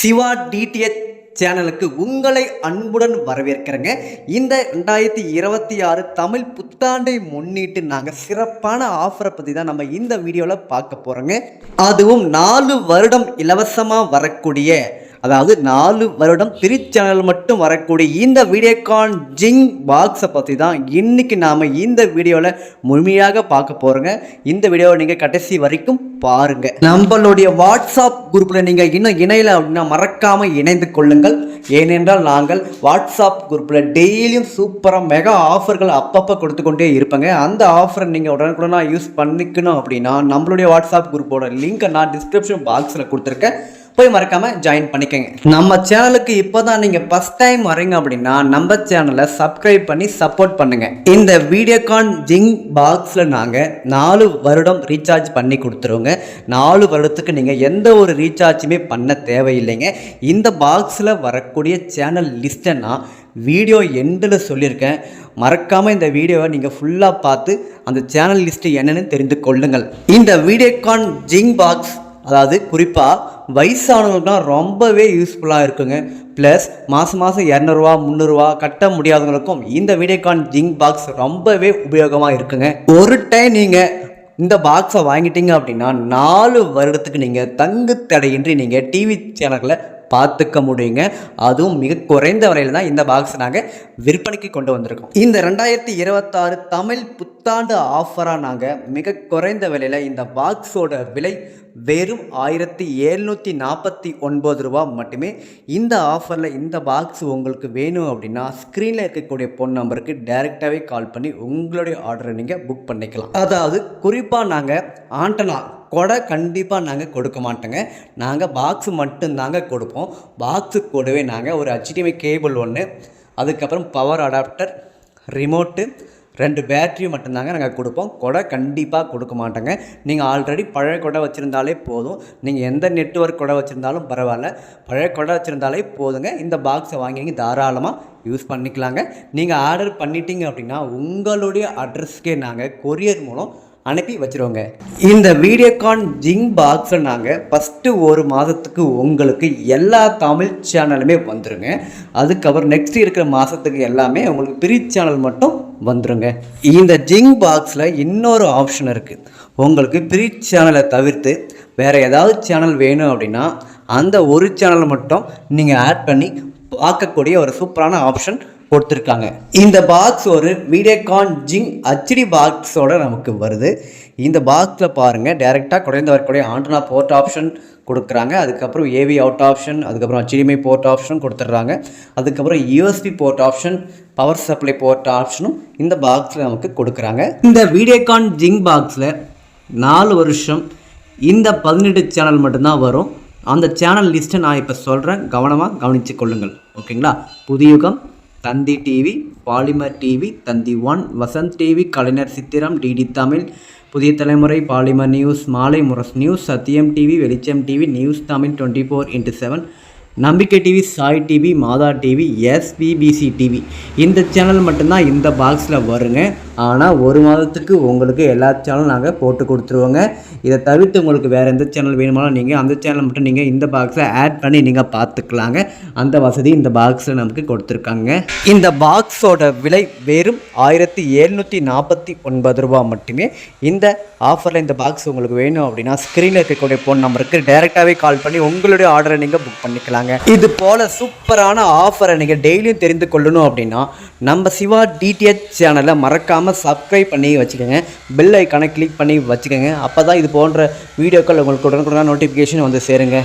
Siva DTH சேனலுக்கு உங்களை அன்புடன் வரவேற்கிறேங்க. இந்த 2026 தமிழ் புத்தாண்டை முன்னிட்டு நாங்கள் சிறப்பான ஆஃபரை பற்றி தான் நம்ம இந்த வீடியோவில் பார்க்க போகிறோங்க. அதுவும் 4 வருடம் இலவசமாக வரக்கூடிய, அதாவது 4 வருடம் ஃப்ரீ சேனல் மட்டும் வரக்கூடிய இந்த வீடியோகான் ஜிங் பாக்ஸை பற்றி தான் இன்றைக்கி நாம் இந்த வீடியோவில் முழுமையாக பார்க்க போகிறோங்க. இந்த வீடியோவை நீங்கள் கடைசி வரைக்கும் பாருங்கள். நம்மளுடைய வாட்ஸ்அப் குரூப்பில் நீங்கள் இன்னும் இணையல அப்படின்னா மறக்காமல் இணைந்து கொள்ளுங்கள். ஏனென்றால் நாங்கள் வாட்ஸ்அப் குரூப்பில் டெய்லியும் சூப்பராக மெகா ஆஃபர்கள் அப்பப்போ கொடுத்து கொண்டே இருப்பேங்க. அந்த ஆஃபரை நீங்கள் உடனுக்குடனாக யூஸ் பண்ணிக்கணும் அப்படின்னா நம்மளுடைய வாட்ஸ்அப் குரூப்போட லிங்க்கை நான் டிஸ்கிரிப்ஷன் பாக்ஸில் கொடுத்துருக்கேன், போய் மறக்காம ஜாயின் பண்ணிக்கங்க. நம்ம சேனலுக்கு இப்போதான் நீங்க ஃபர்ஸ்ட் டைம் வரீங்க அப்படின்னா நம்ம சேனலை சப்ஸ்கிரைப் பண்ணி சப்போர்ட் பண்ணுங்க. இந்த வீடியோகான் ஜிங் பாக்ஸ்ல நாங்க 4 வருடம் ரீசார்ஜ் பண்ணி கொடுத்துருவோங்க. 4 வருடத்துக்கு நீங்க எந்த ஒரு ரீசார்ஜுமே பண்ண தேவையில்லைங்க. இந்த பாக்ஸ்ல வரக்கூடிய சேனல் லிஸ்ட்டை நான் வீடியோ எண்டில் சொல்லியிருக்கேன். மறக்காமல் இந்த வீடியோவை நீங்கள் ஃபுல்லாக பார்த்து அந்த சேனல் லிஸ்ட்டு என்னென்னு தெரிந்து கொள்ளுங்கள். இந்த வீடியோகான் ஜிங் பாக்ஸ் அதாவது குறிப்பாக வயசானவங்களுக்குலாம் ரொம்பவே யூஸ்ஃபுல்லாக இருக்குங்க. ப்ளஸ் மாதம் 200 300 கட்ட முடியாதவங்களுக்கும் இந்த வீடியோகான் ஜிங் பாக்ஸ் ரொம்பவே உபயோகமாக இருக்குங்க. ஒரு டைம் நீங்கள் இந்த பாக்ஸை வாங்கிட்டீங்க அப்படின்னா 4 வருடத்துக்கு நீங்கள் தங்கு தடையின்றி நீங்கள் டிவி சேனல்களை பார்த்துக்க முடியுங்க. அதுவும் மிக குறைந்த விலையில் தான் இந்த பாக்ஸ் நாங்கள் விற்பனைக்கு கொண்டு வந்திருக்கோம். இந்த 2026 தமிழ் புத்தாண்டு ஆஃபராக நாங்கள் மிக குறைந்த விலையில் இந்த பாக்ஸோட விலை வெறும் 1749 ரூபா மட்டுமே. இந்த ஆஃபரில் இந்த பாக்ஸ் உங்களுக்கு வேணும் அப்படின்னா ஸ்க்ரீனில் இருக்கக்கூடிய ஃபோன் நம்பருக்கு டைரெக்டாகவே கால் பண்ணி உங்களுடைய ஆர்டரை நீங்கள் புக் பண்ணிக்கலாம். அதாவது குறிப்பாக நாங்கள் ஆண்டனா கொடை கண்டிப்பாக நாங்கள் கொடுக்க மாட்டோங்க. நாங்கள் பாக்ஸு மட்டும்தாங்க கொடுப்போம். பாக்ஸு கூடவே நாங்கள் ஒரு HDMI கேபிள் ஒன்று, அதுக்கப்புறம் பவர் அடாப்டர், ரிமோட்டு, 2 பேட்ரி மட்டும்தாங்க நாங்கள் கொடுப்போம். கொடை கண்டிப்பாக கொடுக்க மாட்டோங்க. நீங்கள் ஆல்ரெடி பழைய கொடை வச்சுருந்தாலே போதும். நீங்கள் எந்த நெட்வொர்க் கொடை வச்சுருந்தாலும் பரவாயில்ல, பழைய கொடை வச்சுருந்தாலே போதுங்க. இந்த பாக்ஸை வாங்கி தாராளமாக யூஸ் பண்ணிக்கலாங்க. நீங்கள் ஆர்டர் பண்ணிட்டீங்க அப்படின்னா உங்களுடைய அட்ரஸ்க்கே நாங்கள் கொரியர் மூலம் அனுப்பி வச்சுருவோங்க. இந்த வீடியோகான் ஜிங் பாக்ஸில் நாங்கள் ஃபஸ்ட்டு 1 மாதத்துக்கு உங்களுக்கு எல்லா தமிழ் சேனலுமே வந்துடுங்க. அதுக்கப்புறம் நெக்ஸ்ட் இருக்கிற மாதத்துக்கு எல்லாமே உங்களுக்கு ஃப்ரீ சேனல் மட்டும் வந்துடுங்க. இந்த ஜிங் பாக்ஸில் இன்னொரு ஆப்ஷன் இருக்குது. உங்களுக்கு ஃப்ரீ சேனலை தவிர்த்து வேறு ஏதாவது சேனல் வேணும் அப்படின்னா அந்த ஒரு சேனலை மட்டும் நீங்கள் ஆட் பண்ணி பார்க்கக்கூடிய ஒரு சூப்பரான ஆப்ஷன் கொடுத்துருக்காங்க. இந்த பாக்ஸ் ஒரு வீடியோகான் ஜிங் HD பாக்ஸோட நமக்கு வருது. இந்த பாக்ஸில் பாருங்கள், டைரெக்டாக குறைந்த வரக்கூடிய ஆண்டனா போர்ட் ஆப்ஷன் கொடுக்குறாங்க. அதுக்கப்புறம் AV அவுட் ஆப்ஷன், அதுக்கப்புறம் HDMI போர்ட் ஆப்ஷன் கொடுத்துட்றாங்க. அதுக்கப்புறம் USB port option, power supply port ஆப்ஷனும் இந்த பாக்ஸில் நமக்கு கொடுக்குறாங்க. இந்த வீடியோகான் ஜிங் பாக்ஸில் 4 வருஷம் இந்த 18 சேனல் மட்டும்தான் வரும். அந்த சேனல் லிஸ்ட்டை நான் இப்போ சொல்கிறேன், கவனமாக கவனித்து கொள்ளுங்கள். ஓகேங்களா? புதியுகம், தந்தி டிவி, பாலிமர் டிவி, தந்தி 1, வசந்த் டிவி, கலைஞர் சித்திரம், டிடி தமிழ், புதிய தலைமுறை, பாலிமர் நியூஸ், மாலை முரசு நியூஸ், சத்தியம் டிவி, வெளிச்சம் டிவி, நியூஸ் தமிழ் 24x7, நம்பிக்கை டிவி, சாய் டிவி, மாதா டிவி, SBBC டிவி. இந்த சேனல் மட்டும்தான் இந்த பாக்ஸில் வருங்க. ஆனால் 1 மாதத்துக்கு உங்களுக்கு எல்லா சேனலும் நாங்கள் போட்டு கொடுத்துருவோங்க. இதை தவிர்த்து உங்களுக்கு வேறு எந்த சேனல் வேணுமாலும் நீங்கள் அந்த சேனல் மட்டும் நீங்கள் இந்த பாக்ஸில் ஆட் பண்ணி நீங்கள் பார்த்துக்கலாங்க. அந்த வசதி இந்த பாக்ஸில் நமக்கு கொடுத்துருக்காங்க. இந்த பாக்ஸோட விலை வெறும் 1749 ரூபா மட்டுமே. இந்த ஆஃபரில் இந்த பாக்ஸ் உங்களுக்கு வேணும் அப்படின்னா ஸ்க்ரீனில் இருக்கக்கூடிய ஃபோன் நம்பருக்கு டைரெக்டாகவே கால் பண்ணி உங்களுடைய ஆர்டரை நீங்கள் புக் பண்ணிக்கலாங்க. இது போல் சூப்பரான ஆஃபரை நீங்கள் டெய்லியும் தெரிந்து கொள்ளணும் அப்படின்னா நம்ம சிவா டிடிஎச் சேனலை மறக்காமல் சப்ஸ்கிரைப் பண்ணி வச்சுக்கோங்க. பெல் ஐக்கானை கிளிக் பண்ணி வச்சுக்கோங்க. அப்போ தான் இது போன்ற வீடியோக்கள் உங்களுக்கு உடனுக்குடன் நோட்டிஃபிகேஷன் வந்து சேருங்க.